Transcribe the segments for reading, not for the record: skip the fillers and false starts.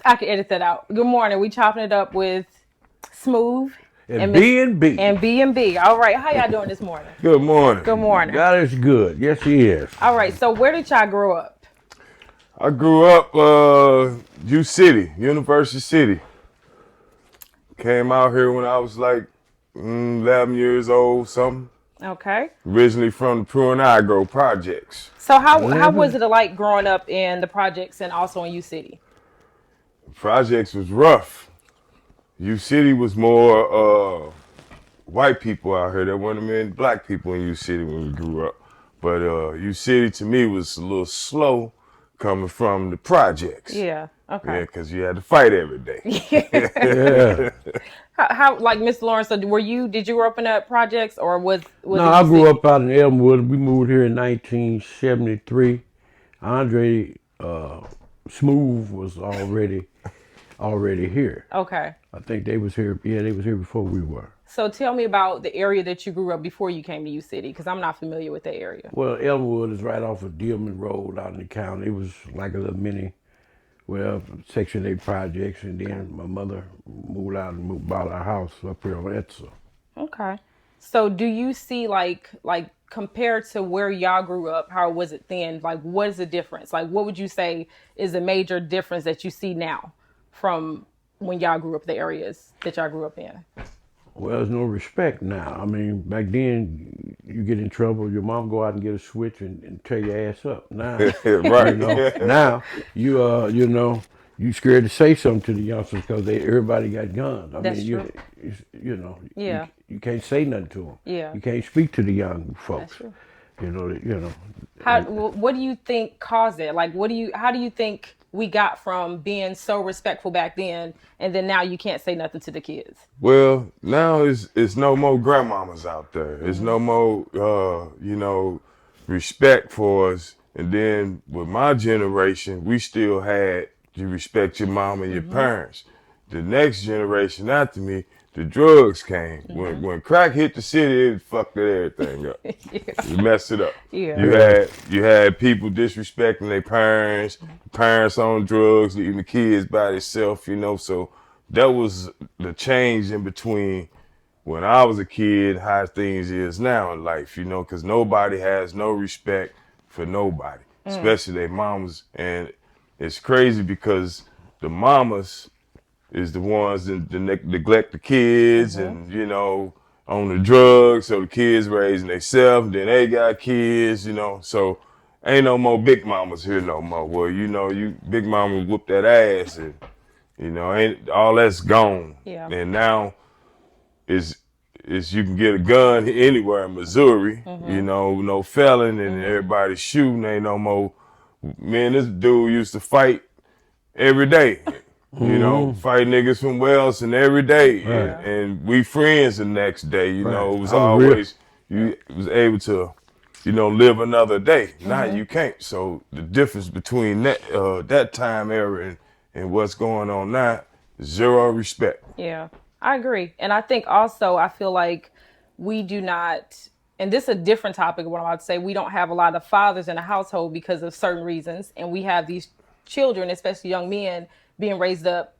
I can edit that out. Good morning. We chopping it up with Smooth And and Miss B and B. and B and B. All right. How y'all doing this morning? Good Good morning. morning. God is good. Yes, He is. All right. So where did y'all grow up? I grew up U City, University City. Came out here when I was like 11 years old, something. Okay. Originally from the Pruitt and Agro projects. So how Mm-hmm. was it like growing up in the projects and also in U City? The projects was rough. U City was more white people out here. There weren't many black people in U City when we grew up. But U City to me was a little slow coming from the projects. Yeah. Yeah, Okay. because you had to fight every day. Yeah. How like Miss Lawrence? So did you grow up in the projects or was No, it I U grew up City? out in Elmwood. We moved here in 1973. Andre Smooth was already here. Okay. I think they was here. Yeah, they was here before we were. So tell me about the area that you grew up before you came to U City, because I'm not familiar with that area. Well, Elmwood is right off of Dillman Road out in the county. It was like a little mini, well, Section 8 projects, and Okay. then my mother moved out and bought our house up here on Etzel. Okay. So do you see like compared to where y'all grew up, how was it then? Like what is the difference? Like what would you say is the major difference that you see now from when y'all grew up, the areas that y'all grew up in? Well, there's no respect now. I mean, back then, you get in trouble, your mom go out and get a switch and tear your ass up. Now, you know, Right. now you scared to say something to the youngsters because everybody got guns. I That's mean, true. you Yeah. you can't say nothing to them. Yeah. You can't speak to the young That's folks. true. You know, What do you think caused it? Like how do you think we got from being so respectful back then and then now you can't say nothing to the kids? Well, now it's no more grandmamas out there. It's Mhm. no more respect for us. And then with my generation, we still had you respect your mom and your Mhm. parents. The next generation after me, the drugs came. When Mhm. when crack hit the city, it fucked everything up. Yeah. You messed it up. Yeah. You had people disrespecting their parents, parents on drugs, leaving the kids by themselves, so that was the change in between when I was a kid, how things is now in life, because nobody has no respect for nobody, Mm. especially their mamas. And it's crazy because the mamas is the ones that neglect the kids Mhm. and, on the drugs. So the kids raising themselves, then they got kids, So ain't no more big mamas here no more. Well, you big mama whoop that ass and, ain't all that's gone. Yeah. And now is you can get a gun anywhere in Missouri, Mhm. no felon and Mhm. everybody shooting. Ain't no more. Man, this dude used to fight every day. mm-hmm, Fight niggas from Wellston every day, and, right, Yeah. and we friends the next day. right. It was I was real. always you was able to, live another day. Now Mhm. you can't. So the difference between that time era and what's going on now, zero respect. Yeah, I agree. And I think also, I feel like we do not, and this is a different topic, what I'm about to say, we don't have a lot of fathers in the household because of certain reasons. And we have these children, especially young men, being raised up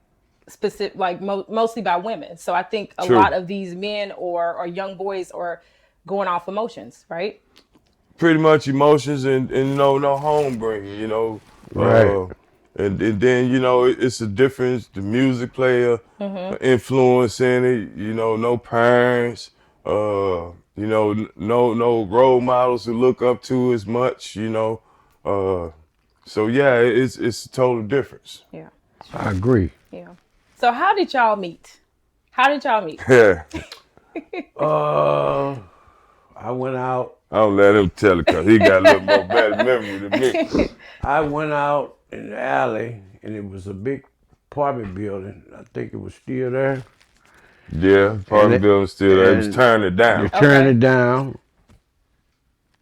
specific, like mostly by women. So I think a True. lot of these men or young boys are going off emotions, right? Pretty much emotions and no home bringing. Right. And then it's a difference. The music player Mm-hmm. influence in it. No parents. No role models to look up to as much. Uh, so yeah, it's a total difference. Yeah, it's I true. agree. Yeah. So how did y'all meet? How did y'all meet? Yeah, Uh, I went out. I don't let him tell it because he got a little more better memory than me. I went out in the alley, and it was a big apartment building. I think it was still there, Yeah, and apartment building still there. He was and tearing it they down. turned Okay. it down,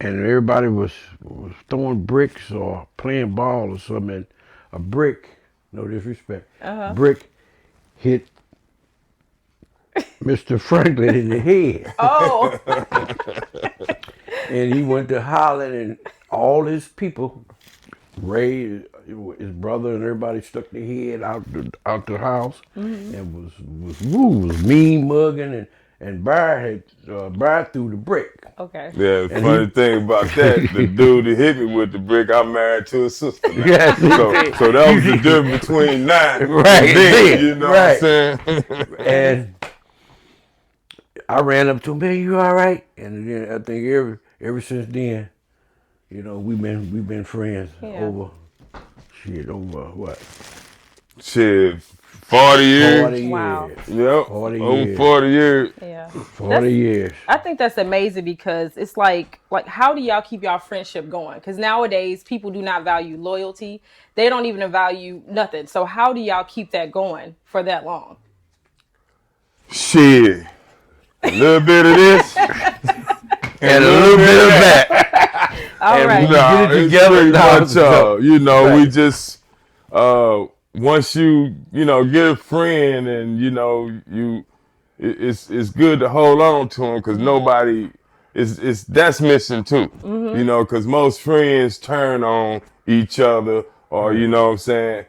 and everybody was throwing bricks or playing ball or something. And a brick, no disrespect, Uh-huh. brick hit Mr. Franklin in the head, Oh. and he went to hollering, and all his people raised. his brother and everybody stuck their head out the house and was mean mugging and Briar threw the brick. Okay. Yeah, the And funny thing about that, the dude that hit me with the brick, I'm married to his sister now. Yeah, So that was the difference between now and Right, then, you know right. what I'm saying? And I ran up to him, man, you all right? And then I think ever since then, we've been friends Yeah. over what? Shit, 40 years. 40 Wow. years. Yep, 40 over years. 40 years. Yeah. 40 years. I think that's amazing because it's like how do y'all keep y'all friendship going? Because nowadays people do not value loyalty. They don't even value nothing. So how do y'all keep that going for that long? Shit, a little bit of this And a little bit of that. All And right. we get it together. We just once you get a friend and it's good to hold on to them because nobody is that's missing too. Because most friends turn on each other or you know what I'm saying.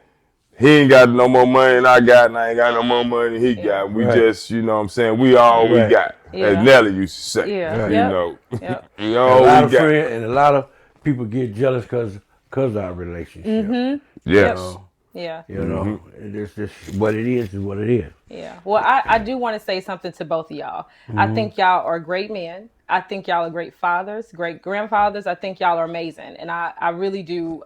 He ain't got no more money than I got, and I ain't got no more money than he got. We just, you know what I'm saying, we all we got. Yeah. As Nelly used to say. Yeah. You Yep. know. Yep. We A all lot we of got. friends and a lot of people get jealous because of our relationship. Yes. Yeah. It's just what it is what it is. Yeah. Well, I do want to say something to both of y'all. I think y'all are great men. I think y'all are great fathers, great grandfathers. I think y'all are amazing. And I really do.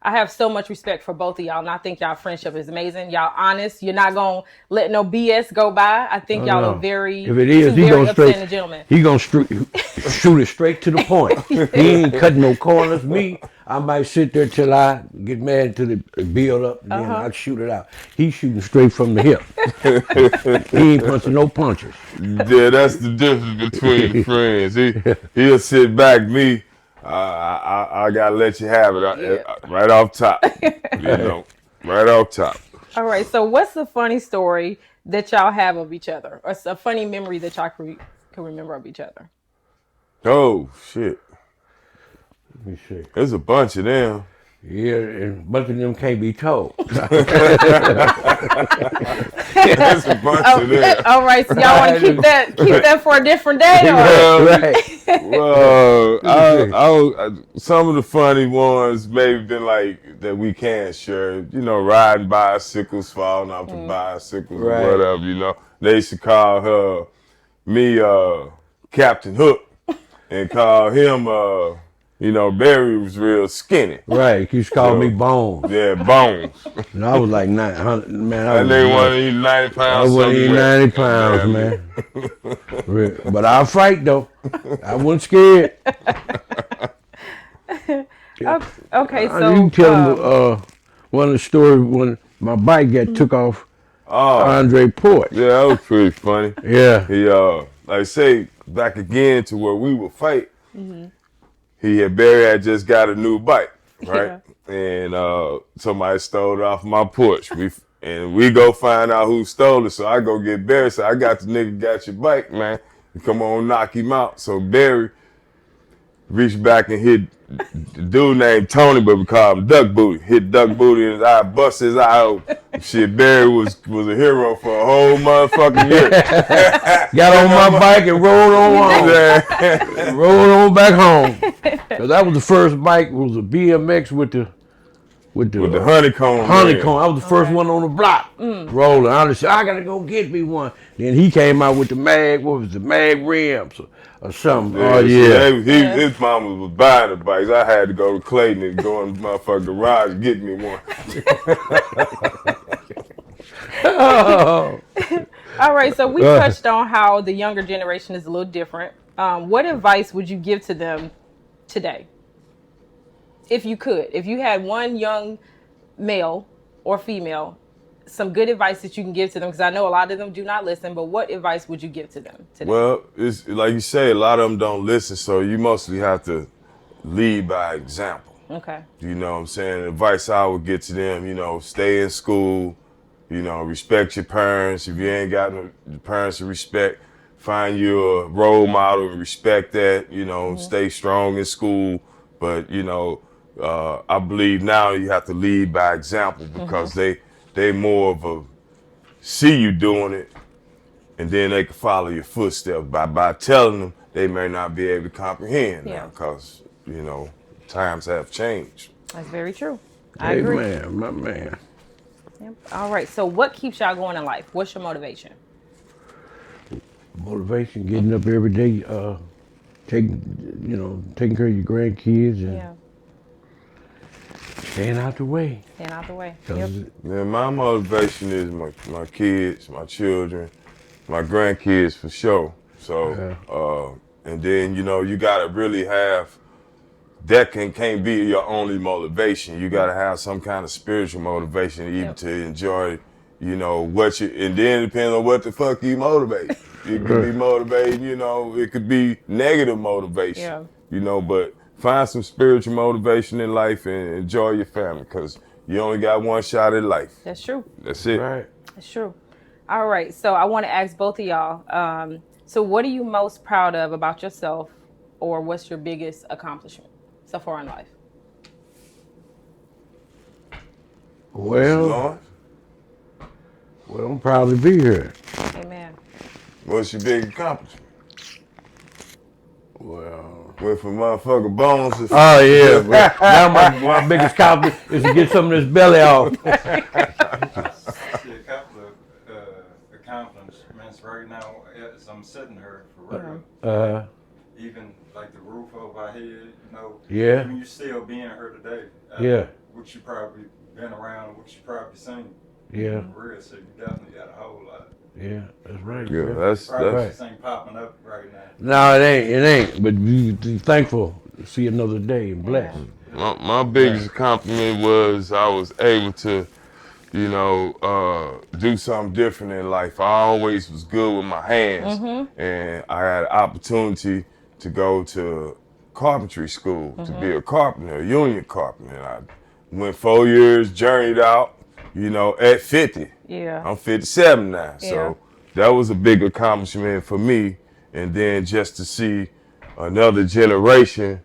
I have so much respect for both of y'all. And I think y'all friendship is amazing. Y'all honest. You're not going to let no BS go by. I think y'all are very, If it is, he very gonna upstanding gentlemen. He gonna shoot it straight to the point. He ain't cutting no corners. Me, I might sit there till I get mad to the build up, and then I shoot it out. He's shooting straight from the hip. He ain't punching no punches. Yeah, that's the difference between the friends. He'll sit back. Me, I gotta let you have it right off top. Right off top. All right. So what's the funny story that y'all have of each other? Or a funny memory that y'all can remember of each other? Oh shit, Let me see. there's a bunch of them. Yeah, and a bunch of them can't be told. There's a bunch of them. All right. So y'all want to keep that for a different day? Or? Some of the funny ones maybe been like that we can't share. Riding bicycles, falling off the bicycles or whatever. They used to call me Captain Hook and call him Barry was real skinny. Right, he used to call me Bones. Yeah, Bones. And I was like 900, man. I didn't want to eat 90 pounds. I wasn't eating 90 pounds, man. But I'll fight though. I wasn't scared. Okay, so you can tell them one of the stories when my bike got took off Andre Port. Yeah, that was pretty funny. Yeah. He like I say, back again to where we would fight. Barry had just got a new bike, right? Yeah. And somebody stole it off my porch. We go find out who stole it. So I go get Barry. So I got the nigga got your bike, man. You come on, knock him out. So Barry reached back and hit the dude named Tony, but we call him Duck Booty. Hit Duck Booty in his eye, bust his eye open. Shit, Barry was a hero for a whole motherfucking year. Got on my bike and rolled on home. Rolled on back home. Cause that was the first bike. Was a BMX with the honeycomb. Honeycomb. I was the first one on the block. Rolling. I just said, I gotta go get me one. Then he came out with the mag rims or something. Yeah, his mama was buying the bikes. I had to go to Clayton and go in the motherfucking garage and get me one. All right, so we touched on how the younger generation is a little different. What advice would you give to them today? If you could, if you had one young male or female, some good advice that you can give to them, because I know a lot of them do not listen, but what advice would you give to them today? Well, it's like you say, a lot of them don't listen, so you mostly have to lead by example. Okay. You know what I'm saying? The advice I would get to them, stay in school, respect your parents. If you ain't got no parents to respect, find you a role model and respect that, stay strong in school, but, I believe now you have to lead by example because they more of a see you doing it, and then they can follow your footsteps. By telling them, they may not be able to comprehend now because times have changed. That's very true. I agree. Amen, my man. Yep. All right. So, what keeps y'all going in life? What's your motivation? Motivation, getting up every day, taking care of your grandkids and Yeah. staying out the way. Staying out the way. 'Cause Yep. Yeah, my motivation is my kids, my children, my grandkids for sure. So, and then you gotta really have that can't be your only motivation. You gotta have some kind of spiritual motivation even to enjoy, what you. And then depending on what the fuck you motivate. It could be motivating, it could be negative motivation, but find some spiritual motivation in life and enjoy your family because you only got one shot at life. That's true. That's it. right. That's true. All right. So, I want to ask both of y'all. So, what are you most proud of about yourself, or what's your biggest accomplishment so far in life? Well, I'm proud to be here. Amen. What's your big accomplishment? Well, Went from motherfucking bones to oh yeah. Well, now my biggest accomplishment is to get some of this belly off. See a couple of accomplishments right now as I'm sitting here for real. Even like the roof over our head, Yeah. Even you still being here today. Yeah. What you probably been around, what you probably seen. Yeah. For real, so you definitely got a whole lot. Yeah, that's right. Yeah, bro. that's Probably right. ain't popping up right now. No, it ain't. But you thankful to see another day and blessed. my biggest compliment was I was able to, do something different in life. I always was good with my hands, and I had an opportunity to go to carpentry school to be a carpenter, a union carpenter. And I went 4 years, journeyed out, at 50. Yeah. I'm 57 now, so that was a big accomplishment for me. And then just to see another generation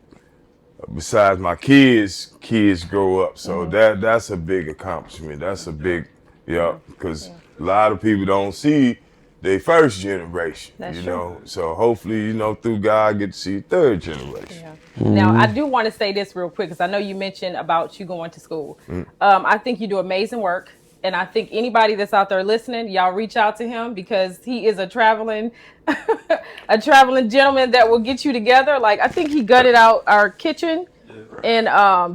besides my kids grow up. So that's a big accomplishment. That's a big, because a lot of people don't see their first generation, That's true. So hopefully, through God, I get to see third generation. Yeah. Now, I do want to say this real quick because I know you mentioned about you going to school. I think you do amazing work. And I think anybody that's out there listening, y'all reach out to him because he is a traveling gentleman that will get you together. Like, I think he gutted out our kitchen and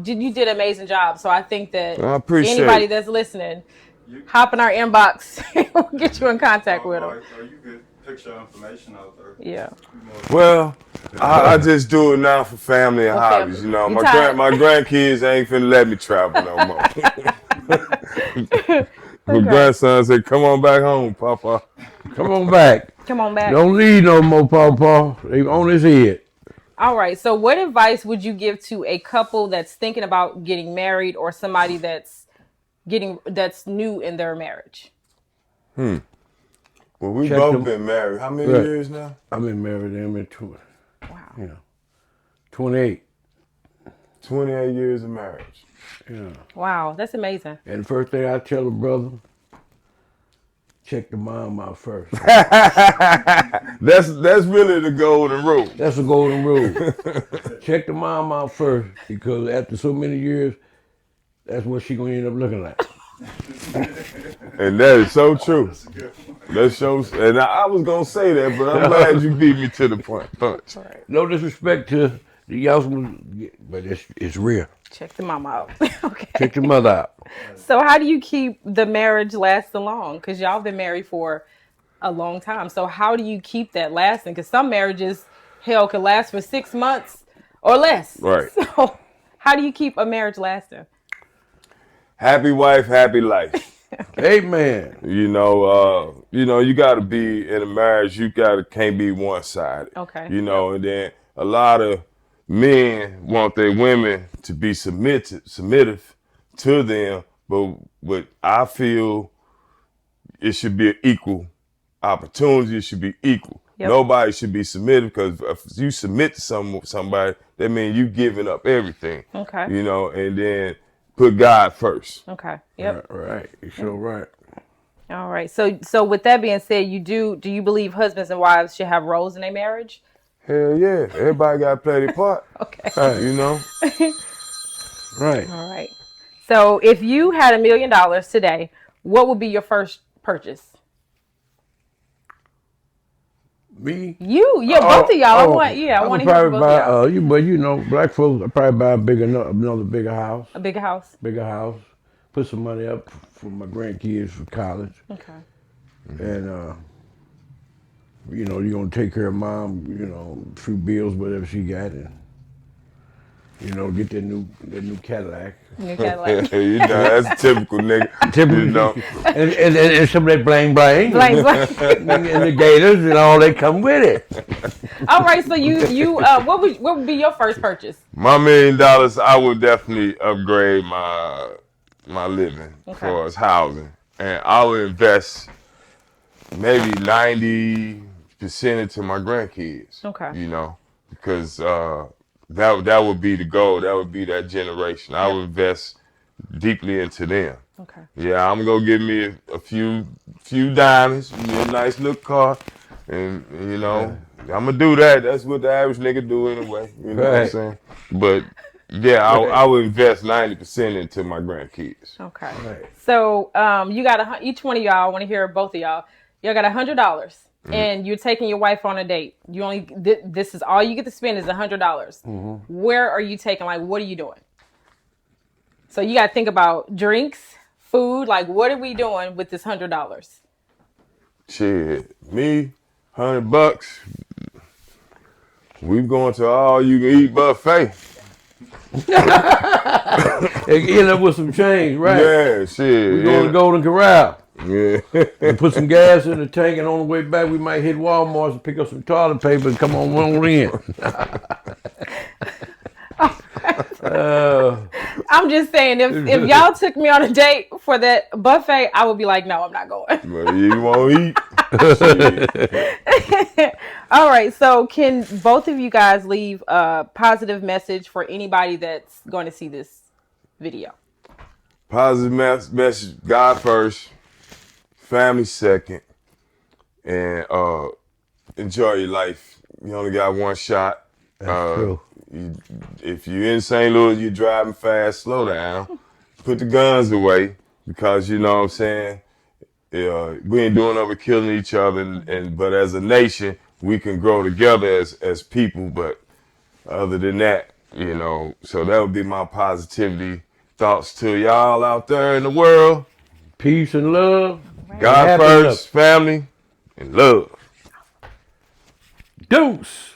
you did an amazing job. So I think that I appreciate anybody it. that's listening, hop in our inbox and we'll get you in contact with him. Or you could picture information out there. Yeah. Well, I just do it now for family and hobbies. family. My You tired? my grandkids ain't finna let me travel no more. My grandson said, "Come on back home, Papa." Come on back. Come on back. Don't leave no more, Paw. They on his head. All right. So what advice would you give to a couple that's thinking about getting married or somebody that's new in their marriage? Well, we Check both them. been married. How many Right. years now? I've been married to him in 20, Wow. 28. 28 years of marriage. Yeah. Wow. That's amazing. And the first thing I tell a brother, check the mom out first. That's really the golden rule. That's the golden rule. Check the mom out first because after so many years, that's what she gonna end up looking like. And that is so true. That shows. And I was gonna say that, but I'm glad you beat me to the punch. No disrespect to the y'all, but it's real. Check the mama out. Okay. Check the mother out. So how do you keep the marriage lasting long? Because y'all been married for a long time. So how do you keep that lasting? Because some marriages, hell, could last for 6 months or less. Right. So how do you keep a marriage lasting? Happy wife, happy life. Amen. You got to be in a marriage. Can't be one sided. Okay. And then a lot of men want their women to be submissive to them, but I feel it should be an equal opportunity. It should be equal. Yep. Nobody should be submitted because if you submit to somebody, that means you giving up everything. Okay. You know, and then put God first. Okay. Yep. Right. You're so right. All right. So with that being said, do you believe husbands and wives should have roles in their marriage? Hell yeah. Everybody got to play their part. Okay. Right. You know? Right. All right. So if you had $1 million today, what would be your first purchase? Me? Both of y'all. I want to hear from probably both buy, of y'all. but you know, black folks, I probably buy another bigger house. A bigger house. Bigger house. Put some money up for my grandkids for college. Okay. And, you know, you're going to take care of mom, you know, a few bills, whatever she got. And, you know, get that new Cadillac. New Cadillac. You know, that's typical nigga. You know? and some of that bling bling. Blank. And the gators and all that come with it. All right. So what would be your first purchase? My $1 million, I would definitely upgrade my living for as housing. And I would invest maybe 90% into my grandkids. Okay. You know, because that would be the goal. That would be that generation. I would invest deeply into them. Okay. Yeah, I'm gonna give me a few diamonds, a nice little car, and you know, I'm gonna do that. That's what the average nigga do anyway. You know what I'm saying? But yeah, I would invest 90% into my grandkids. Okay. Right. So you got each one of y'all. I want to hear both of y'all. Y'all got $100, and you're taking your wife on a date. You only this is all you get to spend is $100. Where are you taking? Like, what are you doing? So you got to think about drinks, food. Like, what are we doing with this $100? Shit, me, $100. We going to all you can eat buffet. And end up with some change, right? Yeah, shit. We're going to Golden Corral. Yeah. And put some gas in the tank, and on the way back, we might hit Walmart and pick up some toilet paper and come on in. I'm just saying, if y'all took me on a date for that buffet, I would be like, no, I'm not going. Well, you won't eat. All right. So can both of you guys leave a positive message for anybody that's going to see this video? Positive message, God first, family second, and enjoy your life. You only got one shot. That's true. If you're in St. Louis, you're driving fast, slow down. Put the guns away, because you know what I'm saying, we ain't doing nothing but killing each other, but as a nation, we can grow together as people. But other than that, you know, so that would be my positivity thoughts to y'all out there in the world. Peace and love. God first, family, and love. Deuce.